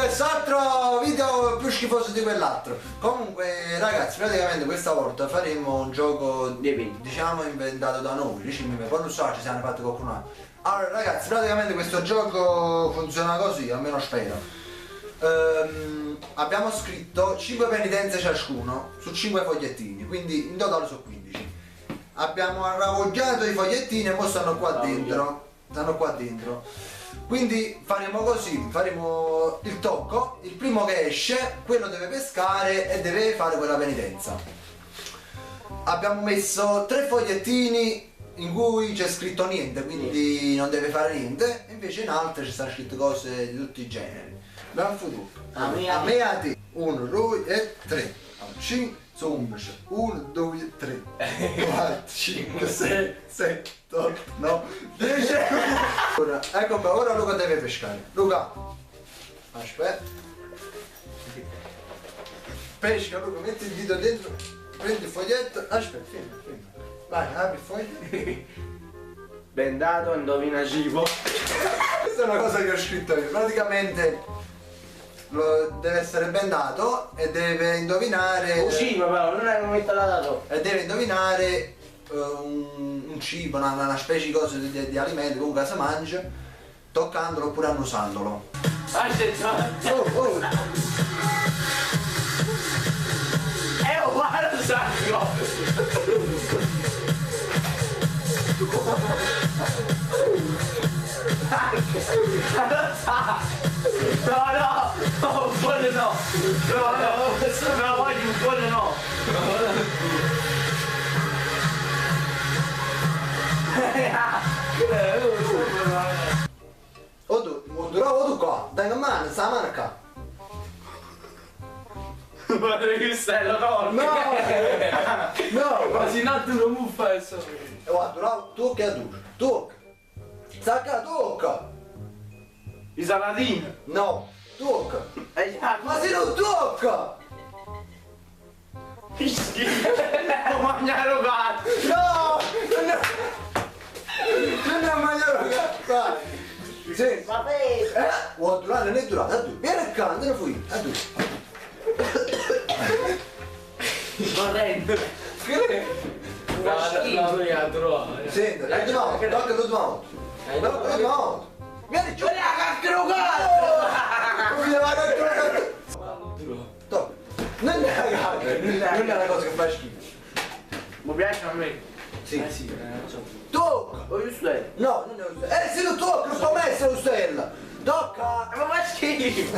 quest'altro video più schifoso di quell'altro. Comunque ragazzi, praticamente questa volta faremo un gioco diciamo inventato da noi, poi non so, ci siamo fatti qualcuno altro. Allora ragazzi, praticamente questo gioco funziona così, almeno spero. Abbiamo scritto 5 penitenze ciascuno su 5 fogliettini, quindi in totale sono 15. Abbiamo arravoggiato i fogliettini e ora stanno qua dentro. Quindi faremo così, faremo il tocco, il primo che esce, quello deve pescare e deve fare quella penitenza. Abbiamo messo 3 fogliettini in cui c'è scritto niente, quindi non deve fare niente, invece in altri ci stanno scritte cose di tutti i generi. Abbiamo fatto a me a te, 1, 2 e 3, 5, 11, 1, 2, 3, 4, 5, 6, 7, 8, 9, 10. Ecco qua, ora Luca deve pescare. Luca, aspetta. Pesca Luca, metti il dito dentro, prendi il foglietto, aspetta, ferma. Vai, apri il foglio. Bendato, indovina cibo. Questa è una cosa che ho scritto io, praticamente deve essere bendato e deve indovinare. Un cibo però, non è un metalato. E deve indovinare un cibo, una specie di cose di alimento, comunque si mangia, toccandolo oppure annusandolo. Oh. È uguale un sacco. No, un buono no. No, voglio un buono no. O tu qua, dai una mano, sta la mano qua. Guarda che stai la torta. No, quasi no tu non mi fai eso. Guarda, tocca a tu, tocca. Sacca, tocca. I salatini. No, tocca. Ma Ma se non tocca! che schifo. Ho mangiato gatto. No! Non è mangiato gatto! Sì. Vabbè. Guarda, non è durato, a tu. Vieni qua, andiamo fuori, a tu. Correndo. Senti, l'ultima volta, tocca l'ultima volta. L'ultima volta. Vieni giù! Vieni a cacchero gatto. Come la gatto? Tocca. Non è la cacca, non è la cosa che fa schifo. Mi piace a me. Sì. Sì, non so. Tocca! Ho visto è. No, non è lo stesso. Se non tocca, non sto messo lo stella! Tocca! Ma fa schifo.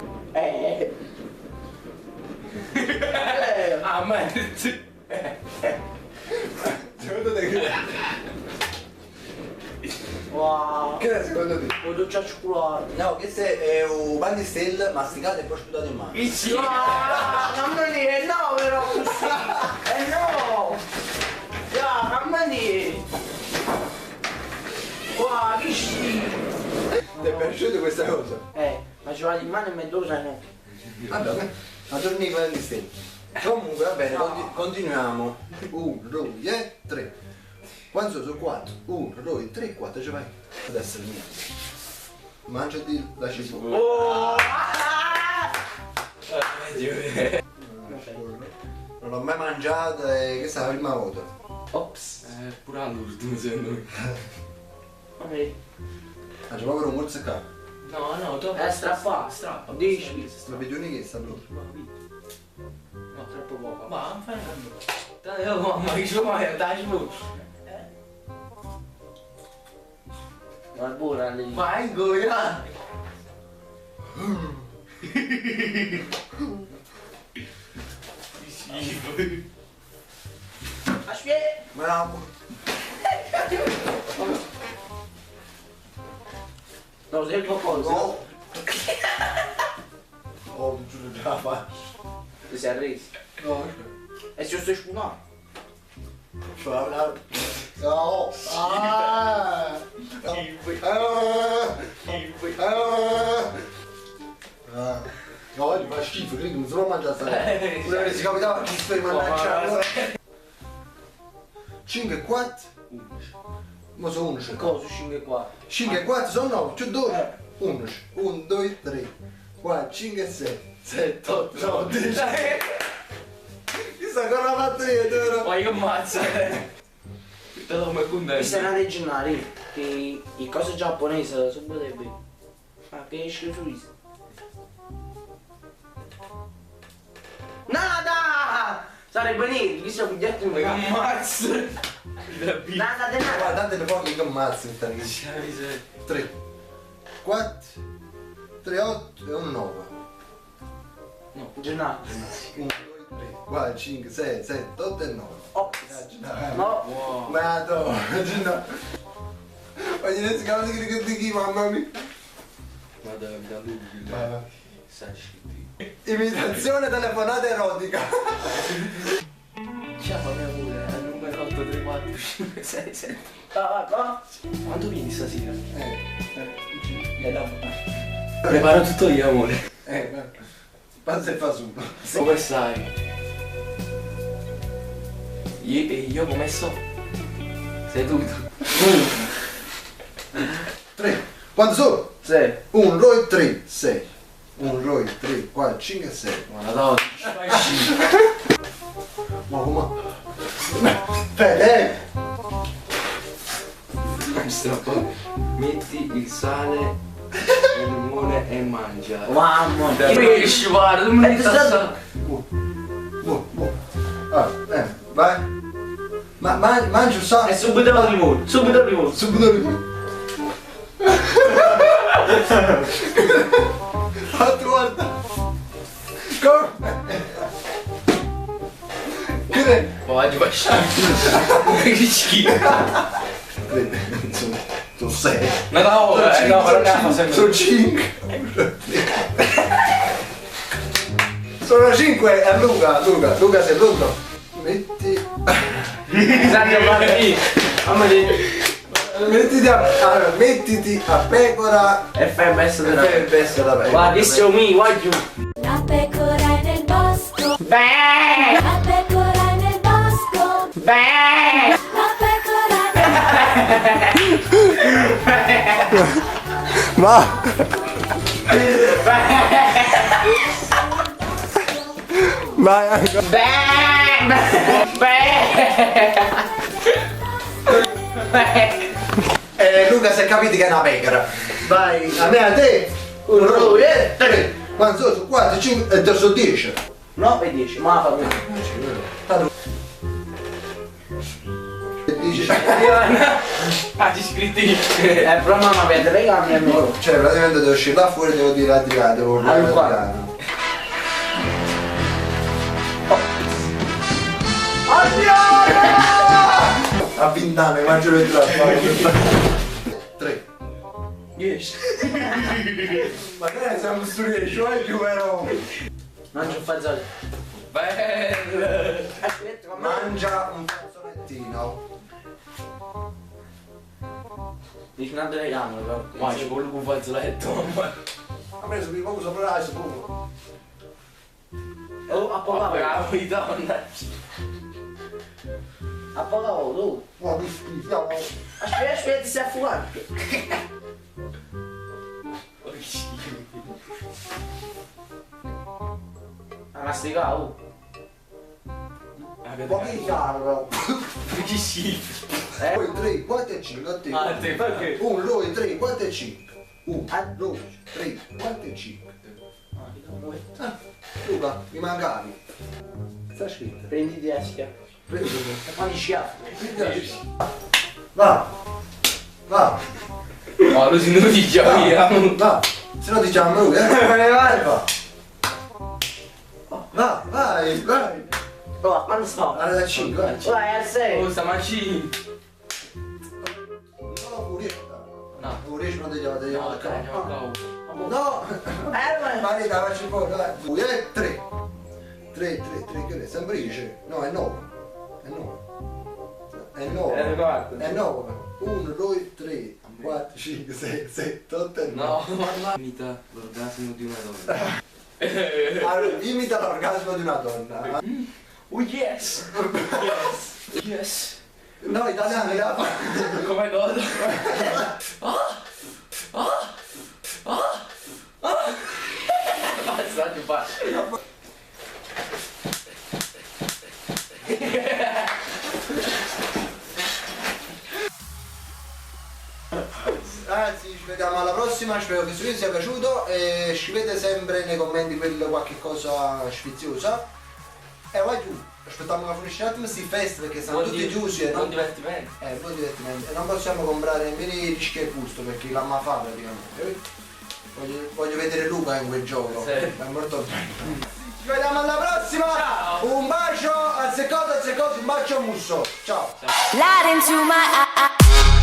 Ah, ma Secondo te che... wow. Che è secondo te? Ho doccia cioccolato. No, questo è un pan di stella masticato e poi sputato in mano. Mamma mia, no però così. No. Mamma mia. Wow, che schifo. Ti è piaciuta questa cosa? Ma ci va in mano e meddosa no. Vabbè, ma torni i pan di stella. Comunque va bene, continuiamo. 1, 2 e 3. Quanto sono 4? 1, 2, 3, 4, ci vai. Adesso è il mio. Mangiati la cipolla. Oh! Non l'ho mai mangiata e questa è la prima volta. Ops. Pure all'ultimo secondo me. Vabbè. Mangia proprio un mozzicato. No, tu strappa. Dici. La vedioni che sta brutto. No, troppo poco. Ma non fai niente. Dai, mamma, che ci vuoi? Dai, ci Ma è buona lì. vai, goia. Aspetta. Bravo. No, sei qualcosa. No. Oh, ti giuro già la faccio. Ti sei arreso. No, E se io sto spunando? bravo. No. Ah. No, gli fa schifo, quindi non solo mangia sta. Pure si capitava che stai mangiando. 5 e 4. 11. Ma sono 11. Cosa? 5 e 4. 5 e 4 sono 9, c'è 12. 11. 1, 2, 3, 4, 5, 6, 7, 8, 9, 10. Chissà con la batteria, vero? Ma io ammazza. Te lo come con Questa è una regionale, che i cose giapponesi sono potrebbe. Ma che esce su Isa. Nada! Sarebbe nero, chi sono pigliati un Ma che ammazza. Nada de nada. Guarda, te le porti che ammazzi in Italia. 3, 4, 3, 8 e un 9. No, giornata. 1, 2, 3, 4, 5, 6, 7, 8 e 9. Oh, no. Wow. Madonna, no. Voglio dire, si chiama di chi, mamma mia. Guarda, mi dà lui. Sai scritti. Imitazione telefonata erotica. Ciao mia amore, al numero 8, 3, 4, 5, 6, 7. Va. Quanto vieni stasera? Le do. Preparo tutto io amore. Passa e fa su. Come stai? Io come sto? Seduto. 3, quanto sono? 6. 1, 2, 3, 6. 1, 2, 3, 4, 5, 6. Ma la do. Ma come? Fede! Metti il sale, il limone e mangia. Mamma mia. Pesci, guarda, non mi sta. Vai. Mangi un sacco. E subito il limone, subito il limone. Subito lì. 4 volte. Che Pode baixar. Que schifo. sono 6. Não, não, não, non è facendo. Sono 5. Sono 5 a Luca sei pronto? Metti. Bisogna fare lì. Mettiti a pecora E fai il besto della e veste la pecora. Guarda, questo è mi, guarda giù. La pecora è nel bosco, Beh! la pecora è nel bosco, Beh! la pecora è Luca si è capito che è una pecora. Vai, a me a te. 1, 2, 3. Quanto sono? 4, 5 e te sono 10. 9 e 10, ma fa bene. 10. Ah, ci iscritti. Però mamma vede le gambe a me. Cioè praticamente devo uscire là fuori, devo dire Adriano, devo urlare Allora, qua. Adriano. A 20 anni mangio le trappe. 3. 10. Ma che siamo studiati, cioè più vero. Mangio un fazzone. Bello. Aspetta, Mangia un fazzolettino. dici una delle gambe, però. Ma ci vuole un fazzoletto. Ha preso di poco sopra l'asso pure. Oh, a poco, Bravo, donna. a poco, tu. Ma mi spieghiamo. Aspetta, si è fuori. A masticare, oh. Un po' di carro. Che schifo. Poi 3, 4 e 5 a te. Ah, te, perché? 1, 2, 3, 4 e 5. 1, 2, 3, 4 e 5. Ah, Luca, mi mancavi. Sta scritto. Prenditi la schiaffa. Prendilo. E fai schiaffo. Va. Va. Ma lo si non dice via. Va. Se no diciamo lui, Vai. Va. Va, vai, vai. Oh, quando sto? Alla 5, vai. Vai, al 6. Oh, sta macino. No, puretta. No. Puretta non ti chiamate io. No, dai, andiamo a cavo. No. Vai. Marita, facci fuori, dai. 2 e 3. 3, che è? Sempre dice. No, è 9. È 9. È 9. È 9. 1, 2, 3, 4, 5, 6, 7, 8 e 9. No, ma imita l'orgasmo di una donna. Allora, imita l'orgasmo di una donna. Oh yes! Yes! Yes! No, italiano, la fa. Come cosa? Ragazzi, ci vediamo alla prossima, spero che questo video sia piaciuto e scrivete sempre nei commenti qualche cosa sfiziosa. E vai tu, aspettiamo che finisce un attimo sti fest perché stanno tutti chiusi e Buon non... divertimento. buon divertimento. E non possiamo comprare nemmeno i rischi e gusto perché la fa praticamente. Voglio vedere Luca in quel gioco. Sì. È molto bello. Ci vediamo alla prossima! Ciao. Un bacio, azzeccato, un bacio a musso. Ciao! Light into my eye.